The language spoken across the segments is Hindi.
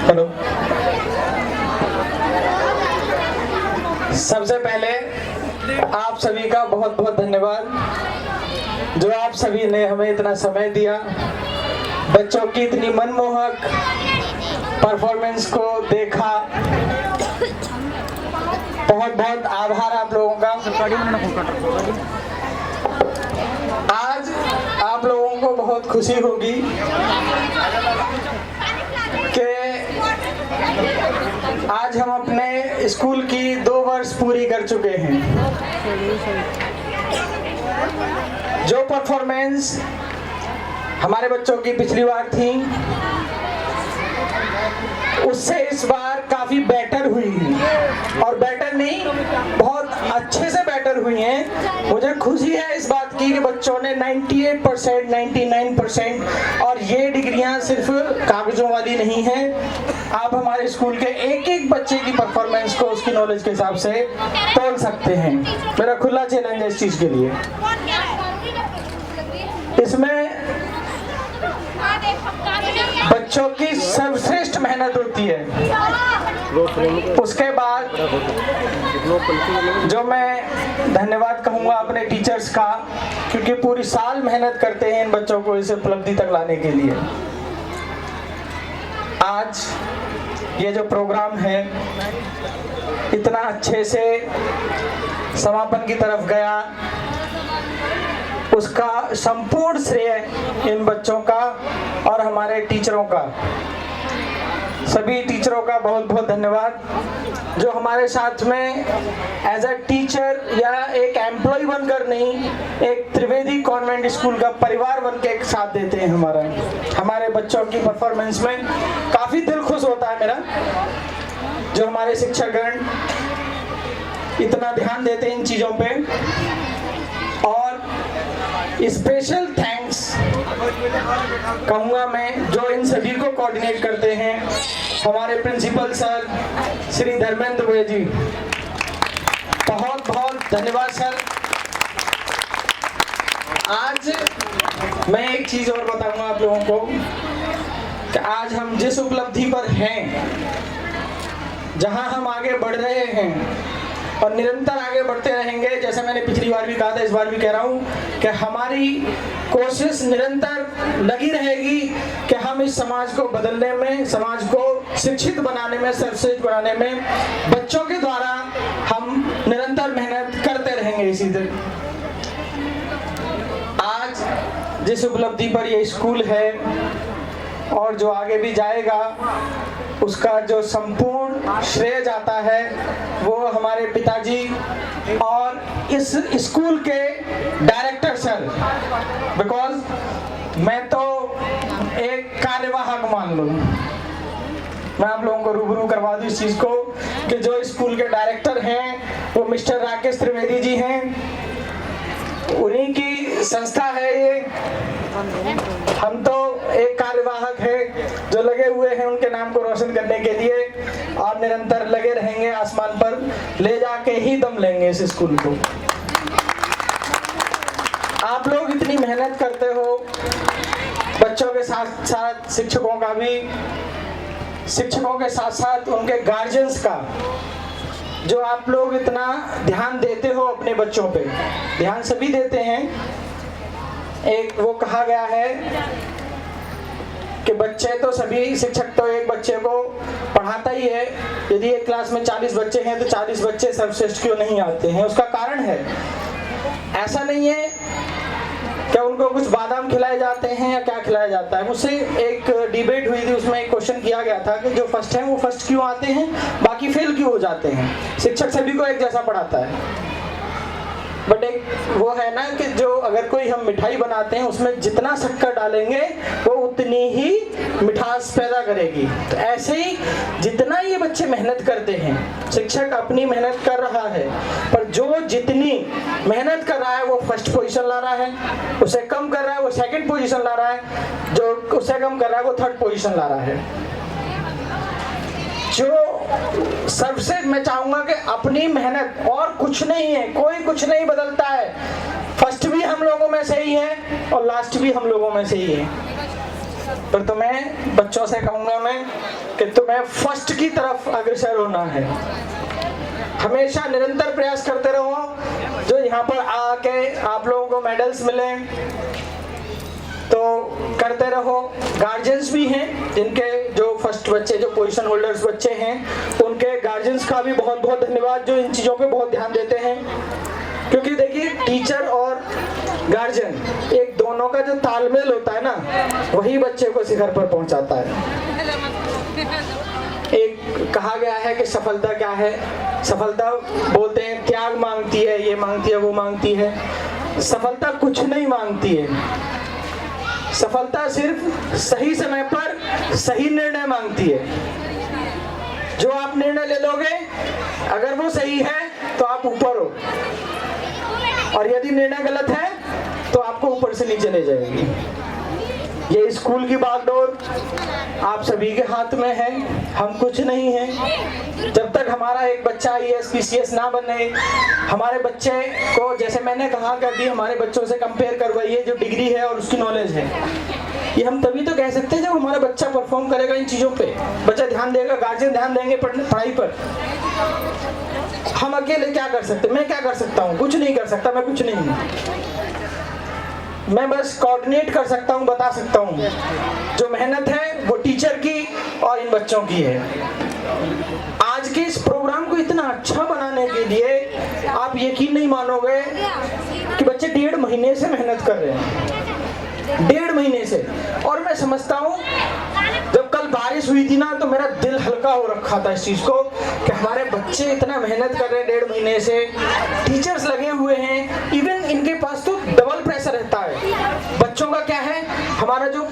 हेलो। सबसे पहले आप सभी का बहुत बहुत धन्यवाद जो आप सभी ने हमें इतना समय दिया, बच्चों की इतनी मनमोहक परफॉर्मेंस को देखा। बहुत बहुत आभार आप लोगों का। आज आप लोगों को बहुत खुशी होगी कि आज हम अपने स्कूल की 2 वर्ष पूरी कर चुके हैं। जो परफॉर्मेंस हमारे बच्चों की पिछली बार थी उससे इस बार काफी बेटर हुई है, और बेटर नहीं बहुत अच्छे से बेटर हुई हैं। मुझे खुशी है इस बात की कि बच्चों ने 98%, 99%, और ये डिग्रियां सिर्फ कागजों वाली नहीं हैं। आप हमारे स्कूल के एक एक बच्चे की परफॉर्मेंस को उसकी नॉलेज के हिसाब से तोल सकते हैं। मेरा खुला चैलेंज है इस चीज के लिए। इसमें बच्चों की सर्वश्रेष्ठ मेहनत होती है। उसके बाद जो मैं धन्यवाद कहूँगा अपने टीचर्स का, क्योंकि पूरी साल मेहनत करते हैं इन बच्चों को इस उपलब्धि तक लाने के लिए। आज ये जो प्रोग्राम है इतना अच्छे से समापन की तरफ गया, उसका संपूर्ण श्रेय इन बच्चों का और हमारे टीचरों का। सभी टीचरों का बहुत बहुत धन्यवाद जो हमारे साथ में एज अ टीचर या एक एम्प्लॉय बनकर नहीं, एक त्रिवेदी कॉन्वेंट स्कूल का परिवार बन के एक साथ देते हैं। हमारे बच्चों की परफॉर्मेंस में काफ़ी दिल खुश होता है मेरा, जो हमारे शिक्षकगण इतना ध्यान देते हैं इन चीज़ों पे। और स्पेशल थैंक्स कहूँगा मैं जो इन सभी को कोऑर्डिनेट करते हैं, हमारे प्रिंसिपल सर श्री धर्मेंद्र भाई जी, बहुत बहुत धन्यवाद सर। आज मैं एक चीज़ और बताऊंगा आप लोगों को कि आज हम जिस उपलब्धि पर हैं, जहां हम आगे बढ़ रहे हैं और निरंतर आगे बढ़ते रहेंगे, जैसे मैंने पिछली बार भी कहा था, इस बार भी कह रहा हूँ कि हमारी कोशिश निरंतर लगी रहेगी कि हम इस समाज को बदलने में, समाज को शिक्षित बनाने में, सर्वश्रेष्ठ बनाने में बच्चों के द्वारा हम निरंतर मेहनत करते रहेंगे। इसी तरह आज जिस उपलब्धि पर ये स्कूल है और जो आगे भी जाएगा, उसका जो संपूर्ण श्रेय जाता है वो हमारे पिताजी और इस स्कूल के डायरेक्टर सर। बिकॉज मैं तो एक कार्यवाहक मान लूँ, मैं आप लोगों को रूबरू करवा दूँ इस चीज़ को कि जो स्कूल के डायरेक्टर हैं वो मिस्टर राकेश त्रिवेदी जी हैं। उन्हीं की संस्था है ये। हम तो एक कार्यवाहक है जो लगे हुए हैं उनके नाम को रोशन करने के लिए, और निरंतर लगे रहेंगे, आसमान पर ले जाके ही दम लेंगे इस स्कूल को। आप लोग इतनी मेहनत करते हो, बच्चों के साथ साथ शिक्षकों का भी, शिक्षकों के साथ साथ उनके गार्जियंस का, जो आप लोग इतना ध्यान देते हो अपने बच्चों पे। ध्यान सभी देते हैं। एक वो कहा गया है कि बच्चे तो सभी, शिक्षक तो एक बच्चे को पढ़ाता ही है। यदि एक क्लास में 40 बच्चे हैं तो 40 बच्चे सर्वश्रेष्ठ क्यों नहीं आते हैं? उसका कारण है, ऐसा नहीं है क्या उनको कुछ बादाम खिलाए जाते हैं या क्या खिलाया जाता है। मुझसे एक डिबेट हुई थी, उसमें एक क्वेश्चन किया गया था कि जो फर्स्ट हैं वो फर्स्ट क्यों आते हैं, बाकी फेल क्यों हो जाते हैं। शिक्षक सभी को एक जैसा पढ़ाता है, बट एक वो है ना कि जो अगर कोई हम मिठाई बनाते हैं उसमें जितना शक्कर डालेंगे वो उतनी ही मिठास पैदा करेगी। तो ऐसे ही जितना ये बच्चे मेहनत करते हैं, शिक्षक अपनी मेहनत कर रहा है, पर जो जितनी मेहनत कर रहा है वो फर्स्ट पोजीशन ला रहा है, उसे कम कर रहा है वो सेकंड पोजीशन ला रहा है, जो उसे कम कर रहा है वो थर्ड पोजीशन ला रहा है। जो सबसे मैं चाहूंगा कि अपनी मेहनत, और कुछ नहीं है, कोई कुछ नहीं बदलता है। फर्स्ट भी हम लोगों में से ही है और लास्ट भी हम लोगों में से ही है। पर तुम्हें बच्चों से कहूँगा मैं कि तुम्हें फर्स्ट की तरफ अग्रसर होना है। हमेशा निरंतर प्रयास करते रहो। जो यहाँ पर आके आप लोगों को मेडल्स मिले तो करते रहो। गार्जियंस भी हैं जिनके जो फर्स्ट बच्चे, जो पोजीशन होल्डर्स बच्चे हैं, उनके गार्जियंस का भी बहुत बहुत धन्यवाद जो इन चीज़ों पे बहुत ध्यान देते हैं। क्योंकि देखिए टीचर और गार्जियन एक दोनों का जो तालमेल होता है ना, वही बच्चे को शिखर पर पहुंचाता है। एक कहा गया है कि सफलता क्या है? सफलता बोलते हैं त्याग मांगती है, ये मांगती है, वो मांगती है। सफलता कुछ नहीं मांगती है। सफलता सिर्फ सही समय पर सही निर्णय मांगती है। जो आप निर्णय ले लोगे, अगर वो सही है तो आप ऊपर हो, और यदि निर्णय गलत है तो आपको ऊपर से नीचे ले जाएगी। ये स्कूल की बागडोर आप सभी के हाथ में है, हम कुछ नहीं हैं। जब तक हमारा एक बच्चा IAS PCS ना बने, हमारे बच्चे को, जैसे मैंने कहा कि अभी हमारे बच्चों से कंपेयर करवाइए जो डिग्री है और उसकी नॉलेज है, ये हम तभी तो कह सकते हैं जब हमारा बच्चा परफॉर्म करेगा इन चीज़ों पे, बच्चा ध्यान देगा, गार्जियन ध्यान देंगे पढ़ाई पर। हम अकेले क्या कर सकते? मैं क्या कर सकता हूँ? कुछ नहीं कर सकता, मैं कुछ नहीं हूँ। मैं बस कोऑर्डिनेट कर सकता हूँ, बता सकता हूँ। जो मेहनत है वो टीचर की और इन बच्चों की है। आज के इस प्रोग्राम को इतना अच्छा बनाने के लिए आप यकीन नहीं मानोगे कि बच्चे 1.5 महीने से मेहनत कर रहे हैं, 1.5 महीने से। और मैं समझता हूँ जब कल बारिश हुई थी ना, तो मेरा दिल हल्का हो रखा था इस चीज को कि हमारे बच्चे इतना मेहनत कर रहे हैं 1.5 महीने से, टीचर्स लगे हुए हैं। इवन इनके पास तो डबल प्रेशर रहता है। बच्चों का क्या है, हमारा जो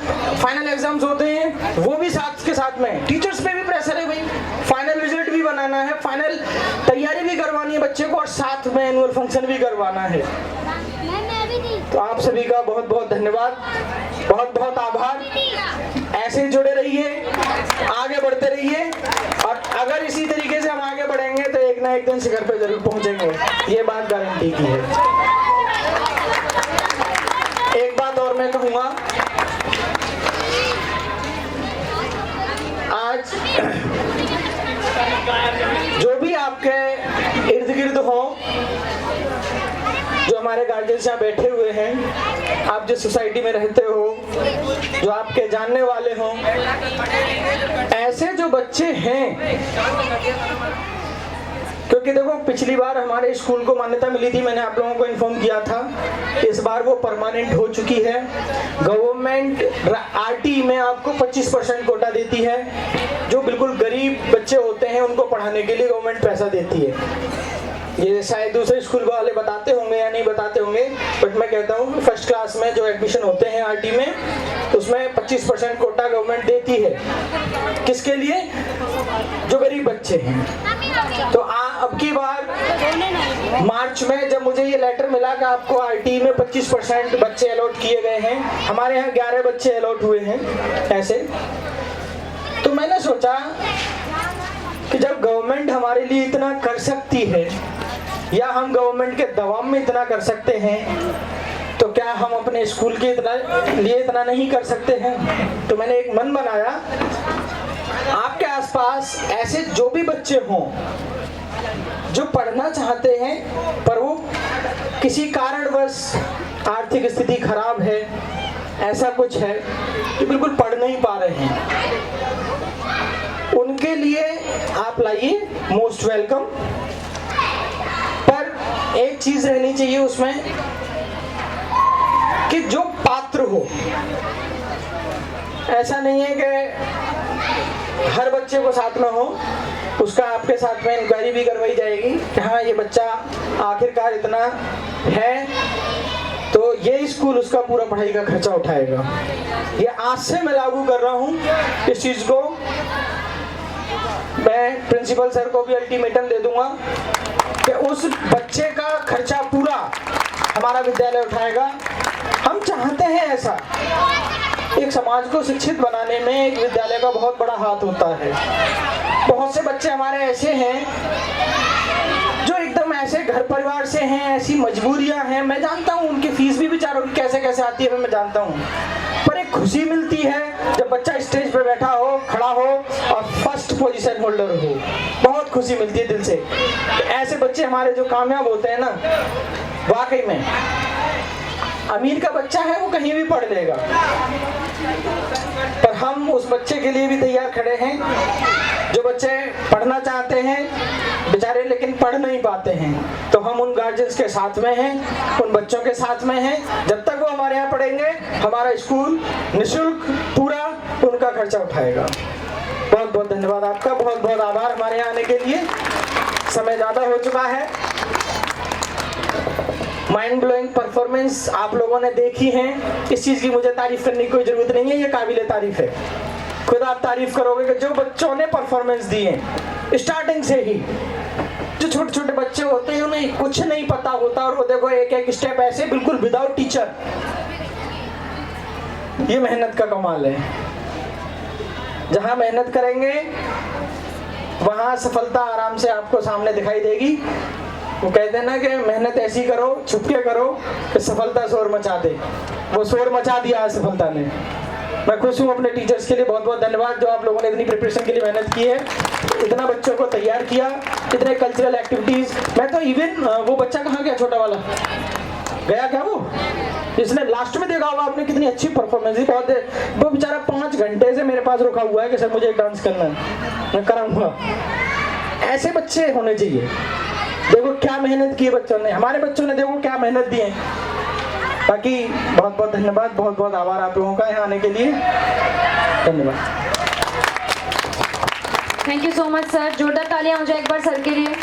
फाइनल एग्जाम्स होते हैं वो भी साथ के साथ में, टीचर्स पे भी प्रेशर है भाई, फाइनल रिजल्ट भी बनाना है, फाइनल तैयारी भी करवानी है बच्चे को, और साथ में एनुअल फंक्शन भी करवाना है। तो आप सभी का बहुत बहुत धन्यवाद, बहुत बहुत आभार। ऐसे जुड़े रहिए, आगे बढ़ते रहिए, और अगर इसी तरीके से हम आगे बढ़ेंगे तो एक ना एक दिन शिखर पे जरूर पहुंचेंगे, ये बात गारंटी की है। एक बात और मैं कहूँगा, आज जो भी आपके इर्द गिर्द हो, जो हमारे गार्जियंस यहाँ बैठे हुए हैं, आप जिस सोसाइटी में रहते हो, जो आपके जानने वाले हों, ऐसे जो बच्चे हैं, क्योंकि देखो पिछली बार हमारे स्कूल को मान्यता मिली थी, मैंने आप लोगों को इन्फॉर्म किया था, इस बार वो परमानेंट हो चुकी है। गवर्नमेंट RT में आपको 25% कोटा देती है। जो बिल्कुल गरीब बच्चे होते हैं उनको पढ़ाने के लिए गवर्नमेंट पैसा देती है। ये शायद दूसरे स्कूल वाले बताते होंगे या नहीं बताते होंगे, बट मैं कहता हूँ फर्स्ट क्लास में जो एडमिशन होते हैं RT में, उसमें 25% कोटा गवर्नमेंट देती है। किसके लिए? जो गरीब बच्चे हैं। तो अब की बार मार्च में जब मुझे ये लेटर मिला कि आपको RT में 25% बच्चे अलॉट किए गए हैं, हमारे यहाँ 11 बच्चे अलॉट हुए हैं ऐसे, तो मैंने सोचा कि जब गवर्नमेंट हमारे लिए इतना कर सकती है, या हम गवर्नमेंट के दबाव में इतना कर सकते हैं, तो क्या हम अपने स्कूल के लिए इतना नहीं कर सकते हैं? तो मैंने एक मन बनाया, आपके आसपास ऐसे जो भी बच्चे हों जो पढ़ना चाहते हैं पर वो किसी कारणवश आर्थिक स्थिति खराब है, ऐसा कुछ है कि बिल्कुल पढ़ नहीं पा रहे हैं, उनके लिए आप लाइए, मोस्ट वेलकम। पर एक चीज रहनी चाहिए उसमें कि जो पात्र हो। ऐसा नहीं है कि हर बच्चे को साथ में हो, उसका आपके साथ में इंक्वायरी भी करवाई जाएगी कि हाँ ये बच्चा आखिरकार इतना है, तो ये स्कूल उसका पूरा पढ़ाई का खर्चा उठाएगा। ये आज से मैं लागू कर रहा हूँ इस चीज को। मैं प्रिंसिपल सर को भी अल्टीमेटम दे दूंगा कि उस बच्चे का खर्चा पूरा हमारा विद्यालय उठाएगा। हम चाहते हैं ऐसा। एक समाज को शिक्षित बनाने में एक विद्यालय का बहुत बड़ा हाथ होता है। बहुत से बच्चे हमारे ऐसे हैं जो एकदम ऐसे घर परिवार से हैं, ऐसी मजबूरियां हैं, मैं जानता हूँ, उनकी फीस भी बेचारों की कैसे कैसे आती है मैं जानता हूँ, पर एक खुशी मिलती है जब बच्चा स्टेज पे बैठा हो, खड़ा हो और फर्स्ट पोजीशन होल्डर हो, बहुत खुशी मिलती है दिल से। ऐसे बच्चे हमारे जो कामयाब होते हैं ना, वाकई में अमीर का बच्चा है वो कहीं भी पढ़ लेगा, पर हम उस बच्चे के लिए भी तैयार खड़े हैं जो बच्चे पढ़ना चाहते हैं बेचारे लेकिन पढ़ नहीं पाते हैं। तो हम उन गार्जियंस के साथ में हैं, उन बच्चों के साथ में हैं। जब तक वो हमारे यहाँ पढ़ेंगे हमारा स्कूल निःशुल्क पूरा उनका खर्चा उठाएगा। बहुत बहुत धन्यवाद आपका, बहुत बहुत आभार हमारे यहाँ आने के लिए। समय ज़्यादा हो चुका है। माइंड ब्लोइंग परफॉर्मेंस आप लोगों ने देखी है, इस चीज़ की मुझे तारीफ करने की कोई ज़रूरत नहीं है, ये काबिले तारीफ है। खुद आप तारीफ करोगे कि जो बच्चों ने परफॉर्मेंस दी है स्टार्टिंग से ही। जो छोटे छोटे बच्चे होते हैं उन्हें कुछ नहीं पता होता और वो देखो एक एक स्टेप ऐसे बिल्कुल विदाउट टीचर, ये मेहनत का कमाल है। जहां मेहनत करेंगे वहां सफलता आराम से आपको सामने दिखाई देगी। वो कहते हैं ना कि मेहनत ऐसी करो, छुपके करो कि सफलता शोर मचा दे। वो शोर मचा दिया है सफलता ने। मैं खुश हूँ अपने टीचर्स के लिए, बहुत बहुत धन्यवाद जो आप लोगों ने इतनी प्रिपरेशन के लिए मेहनत की है, इतना बच्चों को तैयार किया, इतने कल्चरल एक्टिविटीज। मैं तो इवन वो बच्चा कहाँ गया, छोटा वाला गया क्या, वो जिसने लास्ट में देखा होगा आपने कितनी अच्छी परफॉर्मेंस दी, बहुत वो बेचारा 5 घंटे से मेरे पास रुका हुआ है कि सर मुझे एक डांस करना है, मैं कराऊंगा। ऐसे बच्चे होने चाहिए। देखो क्या मेहनत की है बच्चों ने, हमारे बच्चों ने देखो क्या मेहनत दी है। बाकी बहुत बहुत धन्यवाद, बहुत बहुत आभार आप लोगों का यहाँ आने के लिए। धन्यवाद। Thank you so much sir. जोरदार तालियां हो जाए एक बार सर के लिए।